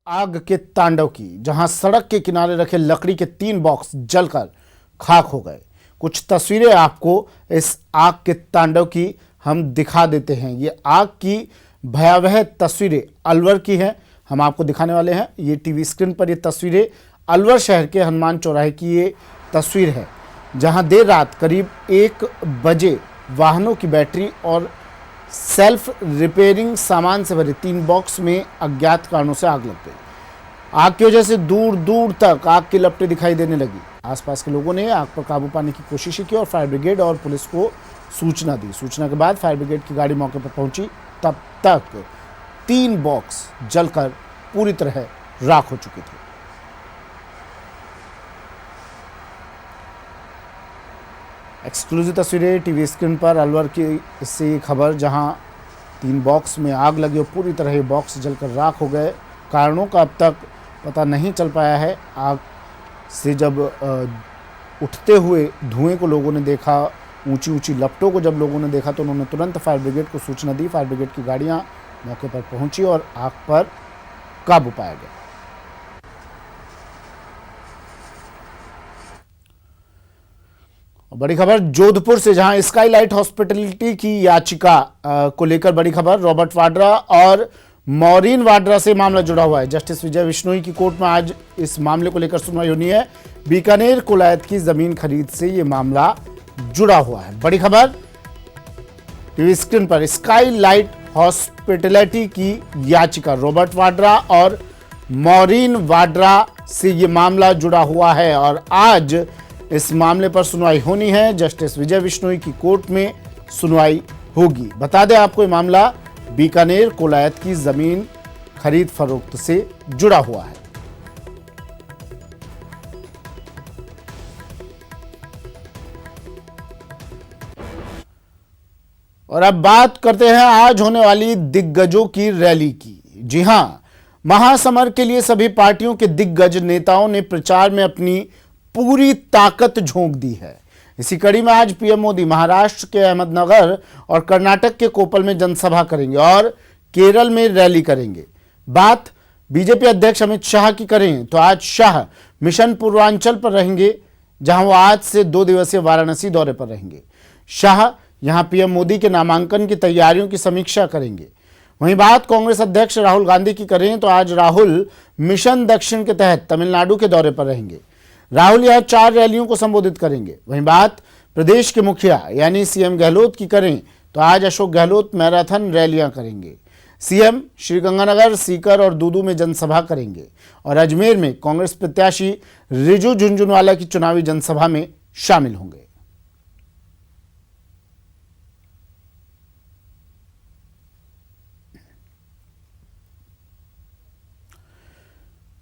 आग के तांडव की, जहां सड़क के किनारे रखे लकड़ी के 3 बॉक्स जलकर खाक हो गए। कुछ तस्वीरें आपको इस आग के तांडव की हम दिखा देते हैं। ये आग की भयावह तस्वीरें अलवर की हैं, हम आपको दिखाने वाले हैं। ये टीवी स्क्रीन पर ये तस्वीरें अलवर शहर के हनुमान चौराहे की ये तस्वीर है, जहां देर रात करीब 1 बजे वाहनों की बैटरी और सेल्फ रिपेयरिंग सामान से भरे 3 बॉक्स में अज्ञात कारणों से आग लग गई। आग की वजह से दूर दूर तक आग की लपटें दिखाई देने लगी। आसपास के लोगों ने आग पर काबू पाने की कोशिश की और फायर ब्रिगेड और पुलिस को सूचना दी। सूचना के बाद फायर ब्रिगेड की गाड़ी मौके पर पहुंची। तब तक 3 बॉक्स जलकर पूरी तरह राख हो चुकी थी। एक्सक्लूसिव तस्वीरें टीवी स्क्रीन पर अलवर की इससे खबर, जहां 3 बॉक्स में आग लगी और पूरी तरह ये बॉक्स जलकर राख हो गए। कारणों का अब तक पता नहीं चल पाया है। आग से जब उठते हुए धुएं को लोगों ने देखा, ऊंची ऊंची लपटों को जब लोगों ने देखा, तो उन्होंने तुरंत फायर ब्रिगेड को सूचना दी। फायर ब्रिगेड की गाड़ियां मौके पर पहुंची और आग पर काबू पाया गया। बड़ी खबर जोधपुर से, जहां स्काईलाइट हॉस्पिटैलिटी की याचिका को लेकर बड़ी खबर। रॉबर्ट वाड्रा और मॉरीन वाड्रा से मामला जुड़ा हुआ है। जस्टिस विजय बिश्नोई की कोर्ट में आज इस मामले को लेकर सुनवाई होनी है। बीकानेर कोलायत की जमीन खरीद से यह मामला जुड़ा हुआ है। बड़ी खबर टीवी स्क्रीन पर, स्काईलाइट हॉस्पिटैलिटी की याचिका, रॉबर्ट वाड्रा और मॉरीन वाड्रा से यह मामला जुड़ा हुआ है और आज इस मामले पर सुनवाई होनी है। जस्टिस विजय बिश्नोई की कोर्ट में सुनवाई होगी। बता दें आपको, ये मामला बीकानेर कोलायत की जमीन खरीद फरोख्त से जुड़ा हुआ है। और अब बात करते हैं आज होने वाली दिग्गजों की रैली की। जी हां, महासमर के लिए सभी पार्टियों के दिग्गज नेताओं ने प्रचार में अपनी पूरी ताकत झोंक दी है। इसी कड़ी में आज पीएम मोदी महाराष्ट्र के अहमदनगर और कर्नाटक के कोप्पल में जनसभा करेंगे और केरल में रैली करेंगे। बात बीजेपी अध्यक्ष अमित शाह की करें तो आज शाह मिशन पूर्वांचल पर रहेंगे, जहां वो आज से 2 दिवसीय वाराणसी दौरे पर रहेंगे। शाह यहां पीएम मोदी के नामांकन की तैयारियों की समीक्षा करेंगे। वहीं बात कांग्रेस अध्यक्ष राहुल गांधी की करें तो आज राहुल मिशन दक्षिण के तहत तमिलनाडु के दौरे पर रहेंगे। राहुल यहां 4 रैलियों को संबोधित करेंगे। वहीं बात प्रदेश के मुखिया यानी सीएम गहलोत की करें तो आज अशोक गहलोत मैराथन रैलियां करेंगे। सीएम श्रीगंगानगर, सीकर और दूदू में जनसभा करेंगे और अजमेर में कांग्रेस प्रत्याशी रिजू झुनझुनवाला की चुनावी जनसभा में शामिल होंगे।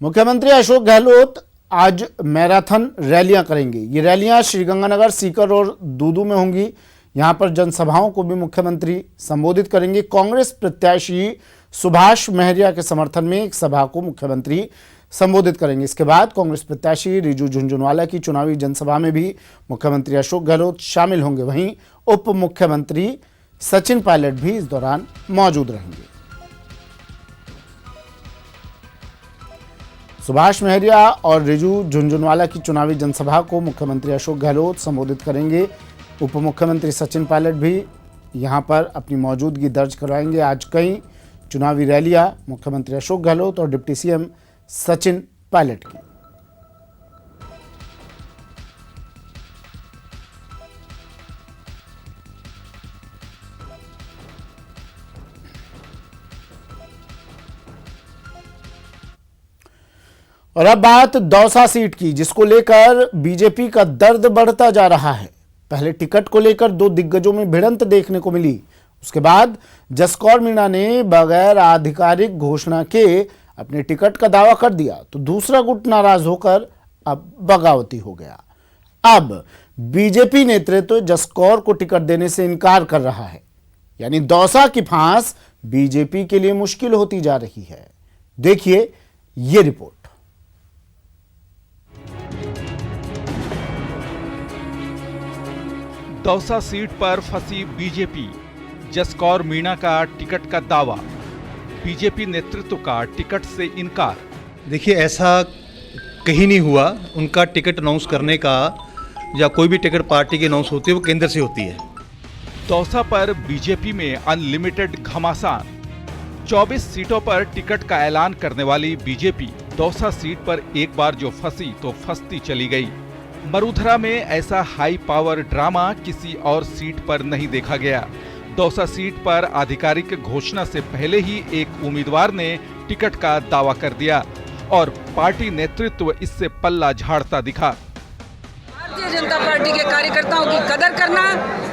मुख्यमंत्री अशोक गहलोत आज मैराथन रैलियां करेंगे। ये रैलियां श्रीगंगानगर, सीकर और दूदू में होंगी। यहां पर जनसभाओं को भी मुख्यमंत्री संबोधित करेंगे। कांग्रेस प्रत्याशी सुभाष महरिया के समर्थन में एक सभा को मुख्यमंत्री संबोधित करेंगे। इसके बाद कांग्रेस प्रत्याशी रिजू झुनझुनवाला की चुनावी जनसभा में भी मुख्यमंत्री अशोक गहलोत शामिल होंगे। वहीं उप मुख्यमंत्री सचिन पायलट भी इस दौरान मौजूद रहेंगे। सुभाष महरिया और रिजू झुनझुनवाला की चुनावी जनसभा को मुख्यमंत्री अशोक गहलोत संबोधित करेंगे। उप मुख्यमंत्री सचिन पायलट भी यहां पर अपनी मौजूदगी दर्ज करवाएंगे। आज कई चुनावी रैलियां मुख्यमंत्री अशोक गहलोत और डिप्टी सीएम सचिन पायलट की। और अब बात दौसा सीट की, जिसको लेकर बीजेपी का दर्द बढ़ता जा रहा है। पहले टिकट को लेकर 2 दिग्गजों में भिड़ंत देखने को मिली। उसके बाद जसकौर मीणा ने बगैर आधिकारिक घोषणा के अपने टिकट का दावा कर दिया, तो दूसरा गुट नाराज होकर अब बगावती हो गया। अब बीजेपी नेतृत्व जसकौर को टिकट देने से इनकार कर रहा है, यानी दौसा की फांस बीजेपी के लिए मुश्किल होती जा रही है। देखिए ये रिपोर्ट। दौसा सीट पर फंसी बीजेपी, जसकौर मीणा का टिकट का दावा, बीजेपी नेतृत्व का टिकट से इनकार। देखिए, ऐसा कहीं नहीं हुआ। उनका टिकट अनाउंस करने का या कोई भी टिकट पार्टी की अनाउंस होती है वो केंद्र से होती है। दौसा पर बीजेपी में अनलिमिटेड घमासान। 24 सीटों पर टिकट का ऐलान करने वाली बीजेपी दौसा सीट पर एक बार जो फंसी तो फंसती चली गई। मरूधरा में ऐसा हाई पावर ड्रामा किसी और सीट पर नहीं देखा गया। दौसा सीट पर आधिकारिक घोषणा से पहले ही एक उम्मीदवार ने टिकट का दावा कर दिया और पार्टी नेतृत्व इससे पल्ला झाड़ता दिखा। भारतीय जनता पार्टी के कार्यकर्ताओं की कदर करना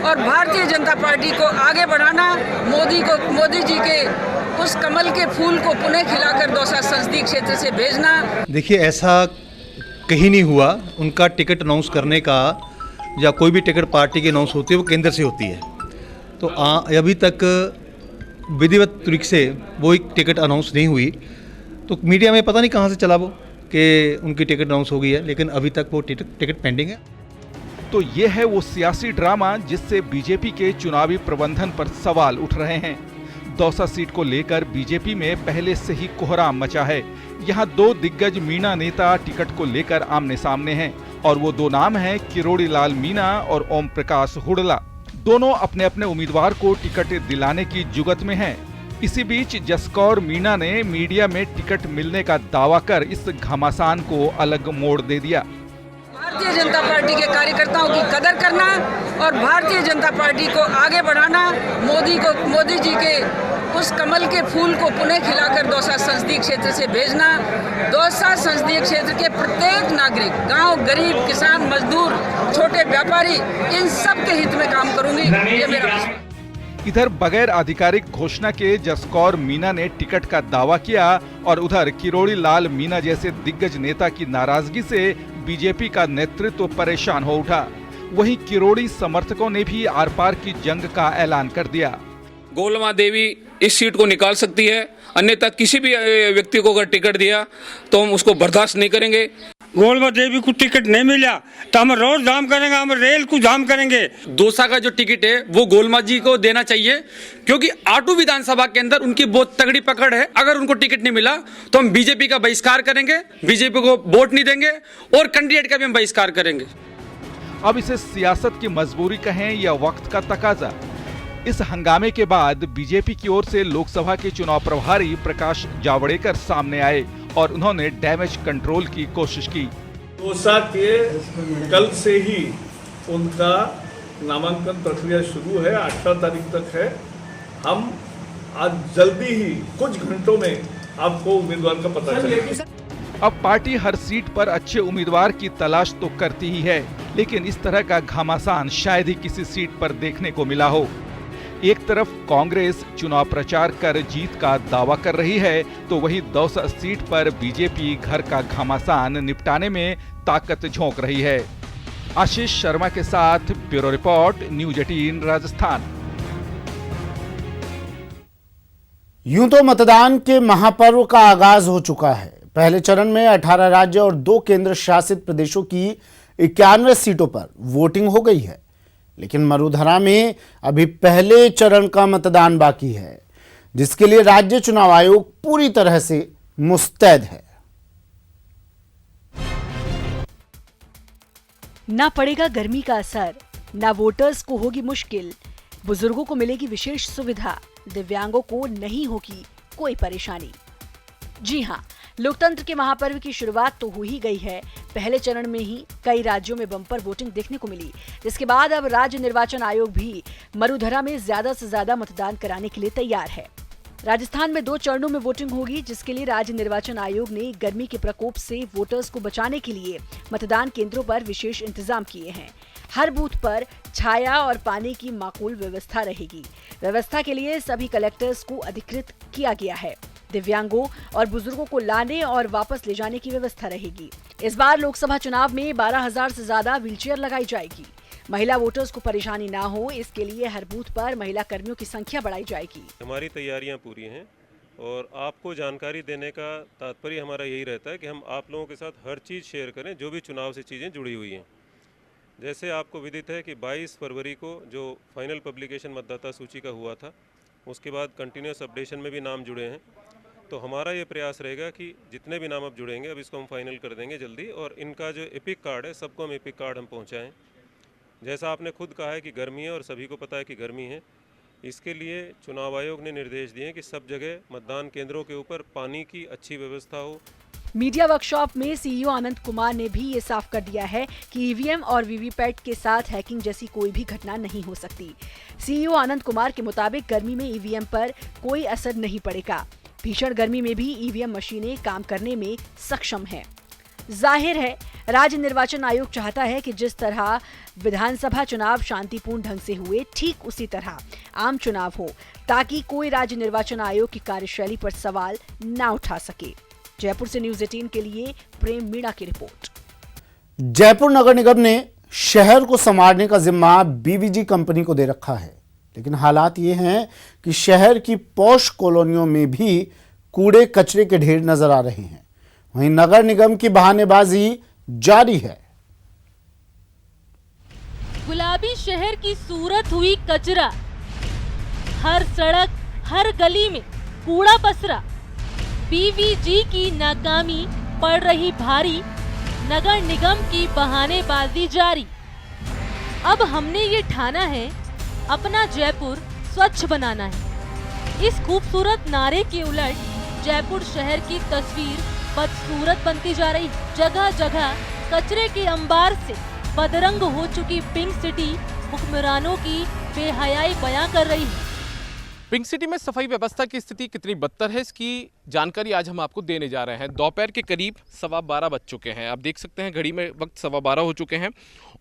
और भारतीय जनता पार्टी को आगे बढ़ाना, मोदी जी के उस कमल के फूल को पुनः खिलाकर दौसा संसदीय क्षेत्र से भेजना। देखिए, ऐसा कहीं नहीं हुआ। उनका टिकट अनाउंस करने का या कोई भी टिकट पार्टी की अनाउंस होती है वो केंद्र से होती है। तो अभी तक विधिवत तरीके से वो एक टिकट अनाउंस नहीं हुई। तो मीडिया में पता नहीं कहाँ से चला वो कि उनकी टिकट अनाउंस हो गई है, लेकिन अभी तक वो टिकट पेंडिंग है। तो ये है वो सियासी ड्रामा जिससे बीजेपी के चुनावी प्रबंधन पर सवाल उठ रहे हैं। दौसा सीट को लेकर बीजेपी में पहले से ही कोहराम मचा है। यहाँ दो दिग्गज मीणा नेता टिकट को लेकर आमने सामने हैं और वो दो नाम हैं किरोड़ी लाल मीणा और ओम प्रकाश हुडला। दोनों अपने अपने उम्मीदवार को टिकट दिलाने की जुगत में हैं। इसी बीच जसकौर मीणा ने मीडिया में टिकट मिलने का दावा कर इस घमासान को अलग मोड़ दे दिया। भारतीय जनता पार्टी के कार्यकर्ताओं की कदर करना और भारतीय जनता पार्टी को आगे बढ़ाना, मोदी जी के उस कमल के फूल को पुनः खिलाकर दौसा संसदीय क्षेत्र से भेजना। दौसा संसदीय क्षेत्र के प्रत्येक नागरिक, गांव, गरीब, किसान, मजदूर, छोटे व्यापारी, इन सब के हित में काम करूंगी, ये मेरा विश्वास। इधर बगैर आधिकारिक घोषणा के जसकौर मीणा ने टिकट का दावा किया और उधर किरोड़ी लाल मीणा जैसे दिग्गज नेता की नाराजगी से बीजेपी का नेतृत्व परेशान हो उठा। वहीं किरोड़ी समर्थकों ने भी आर पार की जंग का ऐलान कर दिया। गोलमा देवी इस सीट को निकाल सकती है, अन्यथा किसी भी व्यक्ति को अगर टिकट दिया तो हम उसको बर्दाश्त नहीं करेंगे। गोलमा देवी को टिकट नहीं मिला तो हम रोड जाम करेंगे, हम रेल को जाम करेंगे। दौसा का जो टिकट है वो गोलमा जी को देना चाहिए, क्योंकि आटू विधानसभा के अंदर उनकी बहुत तगड़ी पकड़ है। अगर उनको टिकट नहीं मिला तो हम बीजेपी का बहिष्कार करेंगे, बीजेपी को वोट नहीं देंगे और कैंडिडेट का भी हम बहिष्कार करेंगे। अब इसे सियासत की मजबूरी कहें या वक्त का तकाजा। इस हंगामे के बाद बीजेपी की ओर से लोकसभा के चुनाव प्रभारी प्रकाश जावड़ेकर सामने आए और उन्होंने डैमेज कंट्रोल की कोशिश की। दौसा के कल से ही उनका नामांकन प्रक्रिया शुरू है, 18 तारीख तक है। हम आज जल्दी ही कुछ घंटों में आपको उम्मीदवार का पता चलेगा। अब पार्टी हर सीट पर अच्छे उम्मीदवार की तलाश तो करती ही है, लेकिन इस तरह का घमासान शायद ही किसी सीट पर देखने को मिला हो। एक तरफ कांग्रेस चुनाव प्रचार कर जीत का दावा कर रही है, तो वहीं दौसा सीट पर बीजेपी घर का घमासान निपटाने में ताकत झोंक रही है। आशीष शर्मा के साथ ब्यूरो रिपोर्ट, न्यूज 18 राजस्थान। यूं तो मतदान के महापर्व का आगाज हो चुका है। पहले चरण में 18 राज्य और 2 केंद्र शासित प्रदेशों की 91 सीटों पर वोटिंग हो गई है, लेकिन मरूधरा में अभी पहले चरण का मतदान बाकी है, जिसके लिए राज्य चुनाव आयोग पूरी तरह से मुस्तैद है। ना पड़ेगा गर्मी का असर, ना वोटर्स को होगी मुश्किल, बुजुर्गों को मिलेगी विशेष सुविधा, दिव्यांगों को नहीं होगी कोई परेशानी। जी हां, लोकतंत्र के महापर्व की शुरुआत तो हो ही गई है। पहले चरण में ही कई राज्यों में बम्पर वोटिंग देखने को मिली, जिसके बाद अब राज्य निर्वाचन आयोग भी मरूधरा में ज्यादा से ज्यादा मतदान कराने के लिए तैयार है। राजस्थान में 2 चरणों में वोटिंग होगी, जिसके लिए राज्य निर्वाचन आयोग ने गर्मी के प्रकोप से वोटर्स को बचाने के लिए मतदान केंद्रों पर विशेष इंतजाम किए हैं। हर बूथ पर छाया और पानी की माकूल व्यवस्था रहेगी। व्यवस्था के लिए सभी कलेक्टर्स को अधिकृत किया गया है। दिव्यांगों और बुजुर्गों को लाने और वापस ले जाने की व्यवस्था रहेगी। इस बार लोकसभा चुनाव में 12,000 से ज्यादा व्हीलचेयर लगाई जाएगी। महिला वोटर्स को परेशानी ना हो, इसके लिए हर बूथ पर महिला कर्मियों की संख्या बढ़ाई जाएगी। हमारी तैयारियां पूरी हैं और आपको जानकारी देने का तात्पर्य हमारा यही रहता है कि हम आप लोगों के साथ हर चीज़ शेयर करें जो भी चुनाव से चीज़ें जुड़ी हुई हैं। जैसे आपको विदित है कि 22 फरवरी को जो फाइनल पब्लिकेशन मतदाता सूची का हुआ था, उसके बाद कंटिन्यूस अपडेशन में भी नाम जुड़े हैं। तो हमारा ये प्रयास रहेगा कि जितने भी नाम अब जुड़ेंगे अब इसको हम फाइनल कर देंगे जल्दी, और इनका जो एपिक कार्ड है सबको हम एपिक कार्ड हम पहुंचाएं। जैसा आपने खुद कहा है कि गर्मी है और सभी को पता है कि गर्मी है, इसके लिए चुनाव आयोग ने निर्देश दिए कि सब जगह मतदान केंद्रों के ऊपर पानी की अच्छी व्यवस्था हो। मीडिया वर्कशॉप में सीईओ आनंद कुमार ने भी ये साफ कर दिया है कि ईवीएम और वीवीपैट के साथ हैकिंग जैसी कोई भी घटना नहीं हो सकती। सीईओ आनंद कुमार के मुताबिक गर्मी में ईवीएम पर कोई असर नहीं पड़ेगा। भीषण गर्मी में भी ईवीएम मशीनें काम करने में सक्षम हैं। जाहिर है राज्य निर्वाचन आयोग चाहता है कि जिस तरह विधानसभा चुनाव शांतिपूर्ण ढंग से हुए, ठीक उसी तरह आम चुनाव हो, ताकि कोई राज्य निर्वाचन आयोग की कार्यशैली पर सवाल न उठा सके। जयपुर से न्यूज़ 18 के लिए प्रेम मीणा की रिपोर्ट। जयपुर नगर निगम ने शहर को संवारने का जिम्मा बीवीजी कंपनी को दे रखा है, लेकिन हालात ये हैं कि शहर की पॉश कॉलोनियों में भी कूड़े कचरे के ढेर नजर आ रहे हैं। वहीं नगर निगम की बहानेबाजी जारी है। गुलाबी शहर की सूरत हुई कचरा, हर सड़क हर गली में कूड़ा पसरा। बीवीजी की नाकामी पड़ रही भारी, नगर निगम की बहानेबाजी जारी। अब हमने ये ठाना है अपना जयपुर स्वच्छ बनाना है। इस खूबसूरत नारे के उलट जयपुर शहर की तस्वीर बदसूरत बनती जा रही। जगह जगह कचरे के अंबार से बदरंग हो चुकी पिंक सिटी हुक्मरानों की बेहयाई बयां कर रही है। पिंक सिटी में सफाई व्यवस्था की स्थिति कितनी बदतर है, इसकी जानकारी आज हम आपको देने जा रहे हैं। दोपहर के करीब 12:15 बज चुके हैं। आप देख सकते हैं घड़ी में वक्त 12:15 हो चुके हैं।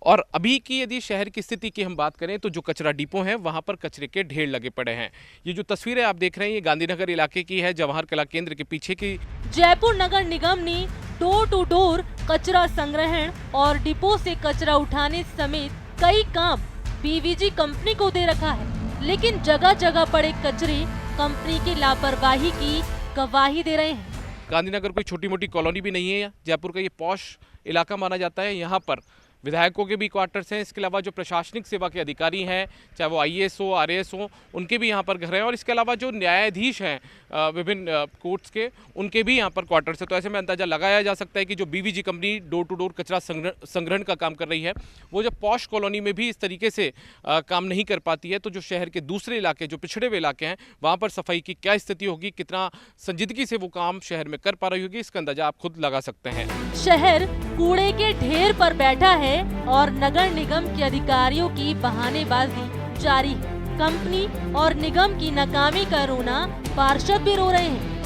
और अभी की यदि शहर की स्थिति की हम बात करें तो जो कचरा डिपो हैं वहां पर कचरे के ढेर लगे पड़े हैं। ये जो तस्वीरें आप देख रहे हैं ये गांधीनगर इलाके की है, जवाहर कला केंद्र के पीछे की। जयपुर नगर निगम ने डोर टू डोर कचरा संग्रहण और डिपो से कचरा उठाने समेत कई काम बीवीजी कंपनी को दे रखा है, लेकिन जगह जगह पड़े कचरे कंपनी की लापरवाही की गवाही दे रहे हैं। गांधीनगर कोई छोटी मोटी कॉलोनी भी नहीं है, जयपुर का ये पॉश इलाका माना जाता है। यहाँ पर विधायकों के भी क्वार्टर्स हैं, इसके अलावा जो प्रशासनिक सेवा के अधिकारी हैं, चाहे वो आईएएस हो, आरएएस हो, उनके भी यहाँ पर घर हैं, और इसके अलावा जो न्यायाधीश हैं विभिन्न कोर्ट्स के, उनके भी यहाँ पर क्वार्टर्स हैं। तो ऐसे में अंदाजा लगाया जा सकता है कि जो BVG company door to door कचरा संग्रहण का काम कर रही है, वो जब पॉश कॉलोनी में भी इस तरीके से काम नहीं कर पाती है, तो जो शहर के दूसरे इलाके, जो पिछड़े हुए इलाके हैं, वहाँ पर सफाई की क्या स्थिति होगी, कितना संजीदगी से वो काम शहर में कर पा रही होगी, इसका अंदाजा आप खुद लगा सकते हैं। शहर कूड़े के ढेर पर बैठा है और नगर निगम के अधिकारियों की बहानेबाजी जारी है। कंपनी और निगम की नाकामी का रोना पार्षद भी रो रहे हैं।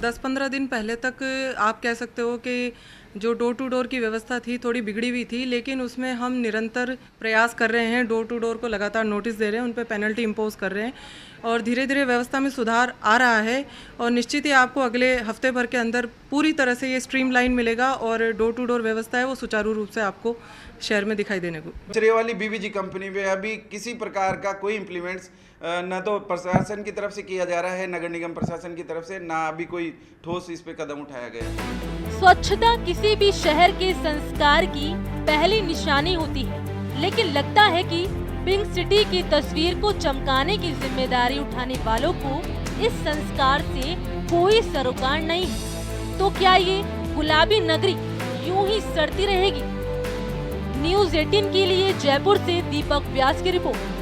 10-15 दिन पहले तक आप कह सकते हो कि जो डोर टू डोर की व्यवस्था थी थोड़ी बिगड़ी हुई थी, लेकिन उसमें हम निरंतर प्रयास कर रहे हैं। डोर टू डोर को लगातार नोटिस दे रहे हैं, उन पर पेनल्टी इम्पोज कर रहे हैं और धीरे धीरे व्यवस्था में सुधार आ रहा है। और निश्चित ही आपको अगले हफ्ते भर के अंदर पूरी तरह से ये स्ट्रीमलाइन मिलेगा और डोर टू डोर व्यवस्था है वो सुचारू रूप से आपको शहर में दिखाई देने को। कचरे वाली बीवीजी कंपनी में अभी किसी प्रकार का कोई इम्प्लीमेंट्स न तो प्रशासन की तरफ से किया जा रहा है, नगर निगम प्रशासन की तरफ से, ना अभी कोई ठोस इस पे कदम उठाया गया। स्वच्छता किसी भी शहर के संस्कार की पहली निशानी होती है, लेकिन लगता है कि पिंक सिटी की तस्वीर को चमकाने की जिम्मेदारी उठाने वालों को इस संस्कार से कोई सरोकार नहीं है। तो क्या ये गुलाबी नगरी यूं ही सड़ती रहेगी? न्यूज़ 18 के लिए जयपुर से दीपक व्यास की रिपोर्ट।